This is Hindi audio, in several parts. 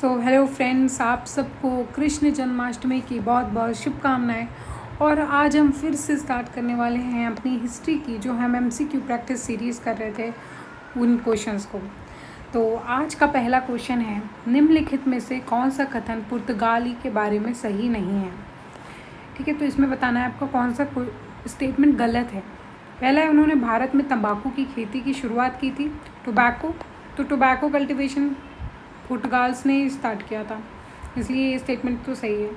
हेलो फ्रेंड्स, आप सबको कृष्ण जन्माष्टमी की बहुत बहुत शुभकामनाएं। और आज हम फिर से स्टार्ट करने वाले हैं अपनी हिस्ट्री की, जो हम एमसीक्यू प्रैक्टिस सीरीज़ कर रहे थे उन क्वेश्चंस को। तो आज का पहला क्वेश्चन है, निम्नलिखित में से कौन सा कथन पुर्तगाली के बारे में सही नहीं है। ठीक है, तो इसमें बताना है आपको कौन सा स्टेटमेंट गलत है। पहला है, उन्होंने भारत में तंबाकू की खेती की शुरुआत की थी, टोबैको कल्टिवेशन पुर्तगाल्स ने स्टार्ट किया था, इसलिए ये स्टेटमेंट तो सही है।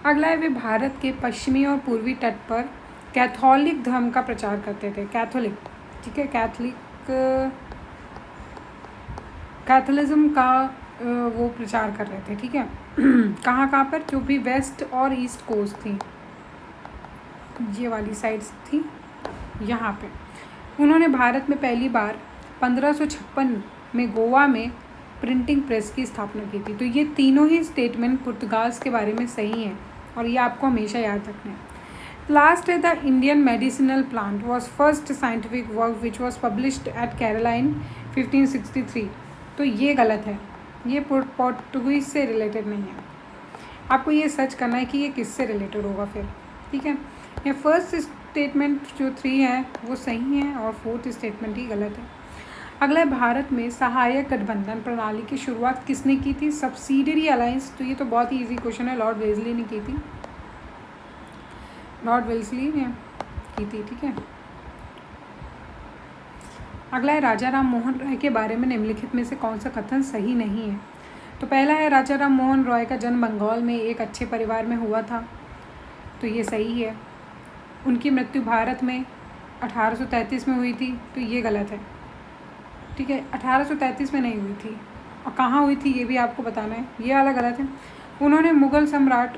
अगला है, वे भारत के पश्चिमी और पूर्वी तट पर कैथोलिक धर्म का प्रचार करते थे। कैथोलिक, ठीक है, कैथोलिज्म का वो प्रचार कर रहे थे। ठीक है, कहाँ पर, जो भी वेस्ट और ईस्ट कोस्ट थी, ये वाली साइड्स थी, यहाँ पे उन्होंने भारत में पहली बार 1556 में गोवा में प्रिंटिंग प्रेस की स्थापना की थी। तो ये तीनों ही स्टेटमेंट पुर्तगाल्स के बारे में सही हैं और ये आपको हमेशा याद रखना है। लास्ट है, the Indian medicinal plant was first scientific work which was published at Kerala in 1563। तो ये गलत है, ये पोर्टुगीज से रिलेटेड नहीं है। आपको ये सर्च करना है कि ये किससे रिलेटेड होगा फिर। ठीक है, ये फर्स्ट स्टेटमेंट जो 3 है वो सही है और 4th स्टेटमेंट ही गलत है। अगला है, भारत में सहायक गठबंधन प्रणाली की शुरुआत किसने की थी। सब्सिडियरी अलायंस, तो ये तो बहुत ही इजी क्वेश्चन है, लॉर्ड वेल्लेसली ने की थी। लॉर्ड वेल्लेसली ने की थी। ठीक है, अगला है, राजा राम मोहन रॉय के बारे में निम्नलिखित में से कौन सा कथन सही नहीं है। तो पहला है, राजा राम मोहन रॉय का जन्म बंगाल में एक अच्छे परिवार में हुआ था, तो ये सही है। उनकी मृत्यु भारत में 1833 में हुई थी, तो ये गलत है। ठीक है, 1833 में नहीं हुई थी, और कहाँ हुई थी ये भी आपको बताना है, ये वाला गलत है। उन्होंने मुग़ल सम्राट,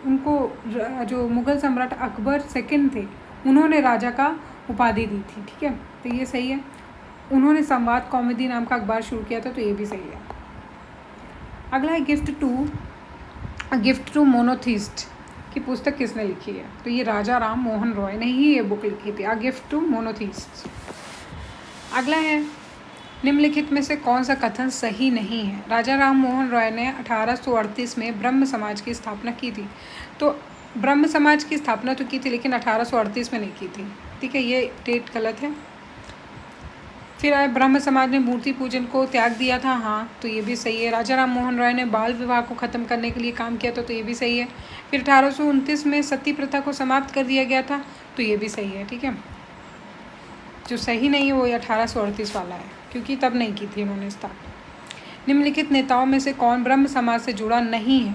जो मुग़ल सम्राट अकबर सेकंड थे, उन्होंने राजा का उपाधि दी थी। ठीक है, तो ये सही है। उन्होंने संवाद कौमुदी नाम का अखबार शुरू किया था, तो ये भी सही है। अगला है, गिफ्ट टू मोनोथिस्ट की पुस्तक किसने लिखी है। तो ये राजा राम मोहन रॉय ने ही ये बुक लिखी थी, गिफ्ट टू मोनोथिस्ट। अगला है, निम्नलिखित में से कौन सा कथन सही नहीं है। राजा राम मोहन रॉय ने 1838 में ब्रह्म समाज की स्थापना की थी। तो ब्रह्म समाज की स्थापना तो की थी, लेकिन 1838 में नहीं की थी। ठीक है, ये डेट गलत है। फिर आए, ब्रह्म समाज ने मूर्ति पूजन को त्याग दिया था, हाँ, तो ये भी सही है। राजा राम मोहन रॉय ने बाल विवाह को ख़त्म करने के लिए काम किया था, तो ये भी सही है। फिर 1829 में सती प्रथा को समाप्त कर दिया गया था, तो ये भी सही है। ठीक है, जो सही नहीं है वो 1838 वाला है, क्योंकि तब नहीं की थी उन्होंने स्थापना। निम्नलिखित नेताओं में से कौन ब्रह्म समाज से जुड़ा नहीं है।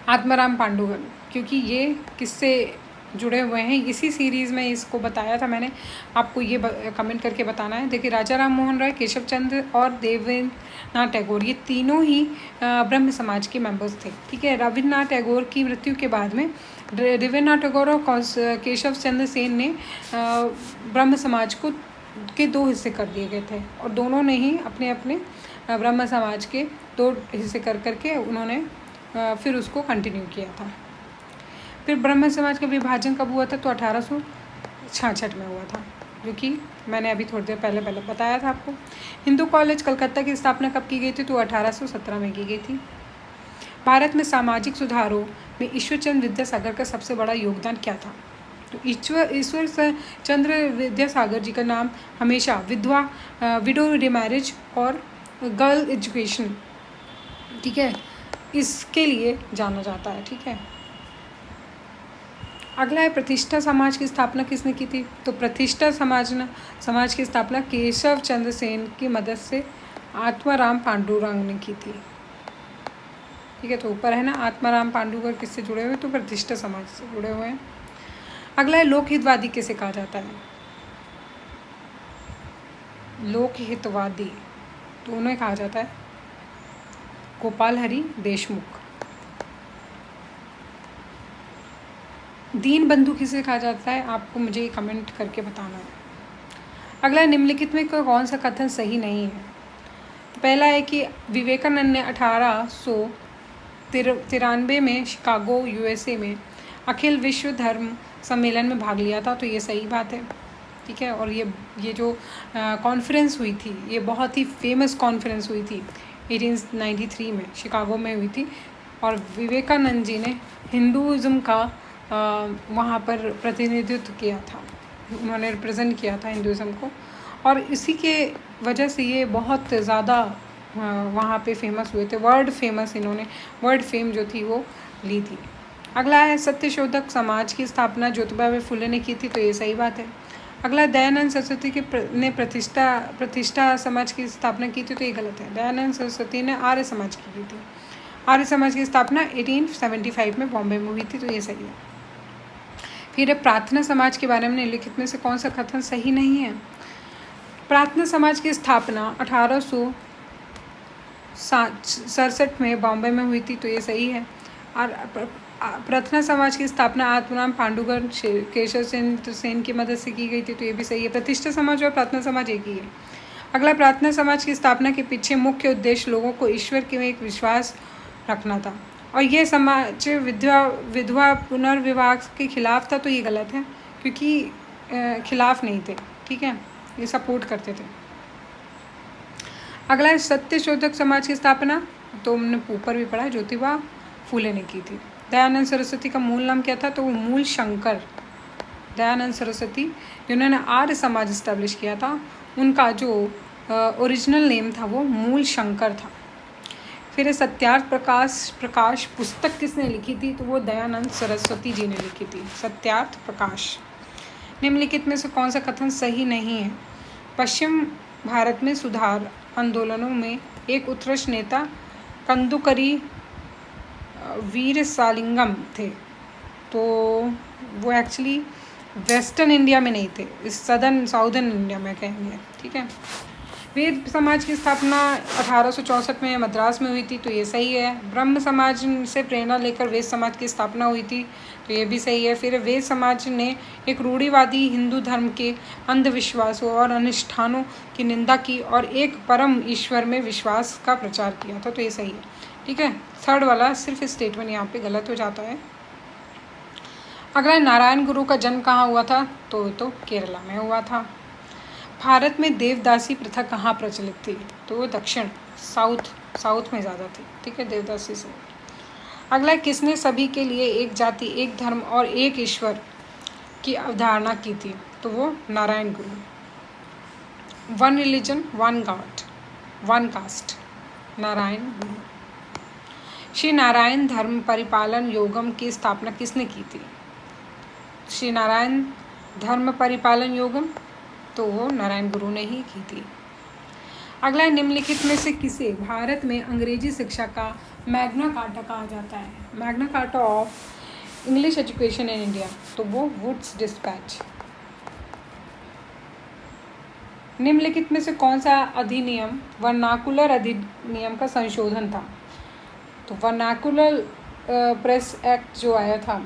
आत्माराम पांडुरंग, क्योंकि ये किससे जुड़े हुए हैं, इसी सीरीज़ में इसको बताया था मैंने, आपको ये कमेंट करके बताना है। देखिए, राजा राम मोहन रॉय, केशव चंद्र और देवेंद्रनाथ टैगोर, ये तीनों ही ब्रह्म समाज के मेंबर्स थे। ठीक है, रविन्द्रनाथ टैगोर की मृत्यु के बाद में देवेंद्रनाथ टैगोर और केशव चंद्र सेन ने ब्रह्म समाज को के 2 हिस्से कर दिए गए थे, और दोनों ने ही अपने अपने ब्रह्म समाज के 2 हिस्से कर करके उन्होंने फिर उसको कंटिन्यू किया था। फिर ब्रह्म समाज का विभाजन कब हुआ था, तो 1866 में हुआ था, जो कि मैंने अभी थोड़ी देर पहले बताया था आपको। हिंदू कॉलेज कलकत्ता की स्थापना कब की गई थी, तो 1817 में की गई थी। भारत में सामाजिक सुधारों में ईश्वरचंद्र विद्यासागर का सबसे बड़ा योगदान क्या था। तो ईश्वर चंद्र विद्यासागर जी का नाम हमेशा विडो रिमैरिज और गर्ल एजुकेशन, ठीक है, इसके लिए जाना जाता है। ठीक है, अगला है, प्रतिष्ठा समाज की स्थापना किसने की थी। तो प्रतिष्ठा समाज की स्थापना केशव चंद्र सेन की मदद से आत्माराम पांडुरंग ने की थी। ठीक है, तो ऊपर है ना, आत्माराम पांडुरंग किससे जुड़े हुए, तो प्रतिष्ठा समाज से जुड़े हुए हैं। अगला है, लोकहितवादी किसे कहा जाता है। लोकहितवादी, तो उन्हें कहा जाता है गोपाल हरि देशमुख। दीन बंधु किसे कहा जाता है, आपको मुझे कमेंट करके बताना है। अगला, निम्नलिखित में कौन सा कथन सही नहीं है। तो पहला है कि विवेकानंद ने 1893 में शिकागो USA में अखिल विश्व धर्म सम्मेलन में भाग लिया था, तो ये सही बात है। ठीक है, और ये जो कॉन्फ्रेंस हुई थी, ये बहुत ही फेमस कॉन्फ्रेंस हुई थी। 1893 में शिकागो में हुई थी। और विवेकानंद जी ने हिंदुज़म का वहाँ पर प्रतिनिधित्व किया था, उन्होंने रिप्रेजेंट किया था हिंदुज़म को, और इसी के वजह से ये बहुत ज़्यादा वहाँ पे फेमस हुए थे, वर्ल्ड फेमस, इन्होंने वर्ल्ड फेम जो थी वो ली थी। अगला है सत्यशोधक समाज की स्थापना ज्योतिबा फुले ने की थी, तो ये सही बात है। अगला दयानंद सरस्वती ने प्रतिष्ठा समाज की स्थापना की थी, तो ये गलत है। दयानंद सरस्वती ने आर्य समाज की थी। आर्य समाज की स्थापना 1875 में बॉम्बे में हुई थी, तो ये सही है। फिर प्रार्थना समाज के बारे में निम्नलिखित में से कौन सा कथन सही नहीं है? प्रार्थना समाज की स्थापना 1867 में बॉम्बे में हुई थी, तो ये सही है। और प्रार्थना समाज की स्थापना आत्माराम पांडुरंग केशव सेन की मदद से की गई थी, तो ये भी सही है। प्रतिष्ठा समाज और प्रार्थना समाज एक ही है। अगला, प्रार्थना समाज की स्थापना के पीछे मुख्य उद्देश्य लोगों को ईश्वर के में एक विश्वास रखना था, और ये समाज विधवा पुनर्विवाह के खिलाफ था, तो ये गलत है, क्योंकि खिलाफ नहीं थे, ठीक है, ये सपोर्ट करते थे। अगला है सत्यशोधक समाज की स्थापना, तो हमने ऊपर भी पढ़ा, ज्योतिबा फूले ने की थी। दयानंद सरस्वती का मूल नाम क्या था? तो वो मूल शंकर, दयानंद सरस्वती जिन्होंने आर्य समाज इस्टेब्लिश किया था, उनका जो ओरिजिनल नेम था वो मूल शंकर था। फिर सत्यार्थ प्रकाश पुस्तक किसने लिखी थी? तो वो दयानंद सरस्वती जी ने लिखी थी, सत्यार्थ प्रकाश। निम्नलिखित में से कौन सा कथन सही नहीं है? पश्चिम भारत में सुधार आंदोलनों में एक उत्कृष्ट नेता कंदुकरी वीरसालिंगम थे, तो वो एक्चुअली वेस्टर्न इंडिया में नहीं थे, इस साउदर्न इंडिया में कहेंगे, ठीक है। वेद समाज की स्थापना 1864 में मद्रास में हुई थी, तो ये सही है। ब्रह्म समाज से प्रेरणा लेकर वेद समाज की स्थापना हुई थी, तो ये भी सही है। फिर वेद समाज ने एक रूढ़िवादी हिंदू धर्म के अंधविश्वासों और अनुष्ठानों की निंदा की और एक परम ईश्वर में विश्वास का प्रचार किया था, तो ये सही है, ठीक है। थर्ड वाला सिर्फ स्टेटमेंट यहाँ पे गलत हो जाता है। अगला, नारायण गुरु का जन्म कहाँ हुआ था? तो केरला में हुआ था। भारत में देवदासी प्रथा कहाँ प्रचलित थी? तो वो दक्षिण साउथ में ज़्यादा थी, ठीक है, देवदासी से। अगला, किसने सभी के लिए एक जाति, एक धर्म और एक ईश्वर की अवधारणा की थी? तो वो नारायण गुरु। One religion, one God, one cast, Narayan गुरु। श्री नारायण धर्म परिपालन योगम की स्थापना किसने की थी? श्री नारायण धर्म परिपालन योगम, तो वो नारायण गुरु ने ही की थी। अगला, निम्नलिखित में से किसे भारत में अंग्रेजी शिक्षा का मैग्ना कार्टा कहा जाता है? Magna carta of English education in India, तो वो वुड्स डिस्पैच। निम्नलिखित में से कौन सा अधिनियम वर्नाकुलर अधिनियम का संशोधन था? तो वर्नाकुलर प्रेस एक्ट जो आया था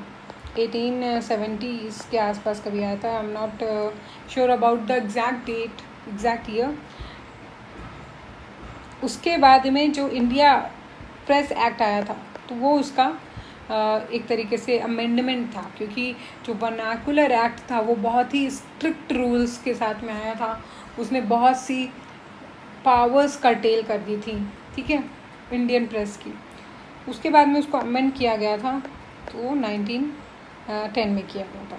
1870 के आसपास कभी आया था, I am not sure about the exact date, exact year. उसके बाद में जो इंडिया प्रेस एक्ट आया था, तो वो उसका एक तरीके से अमेंडमेंट था, क्योंकि जो वर्नाकुलर एक्ट था वो बहुत ही स्ट्रिक्ट रूल्स के साथ में आया था, उसने बहुत सी पावर्स कर्टेल कर दी थी, ठीक है, इंडियन प्रेस की। उसके बाद में उसको अमेंड किया गया था, तो 1910 में किया गया था।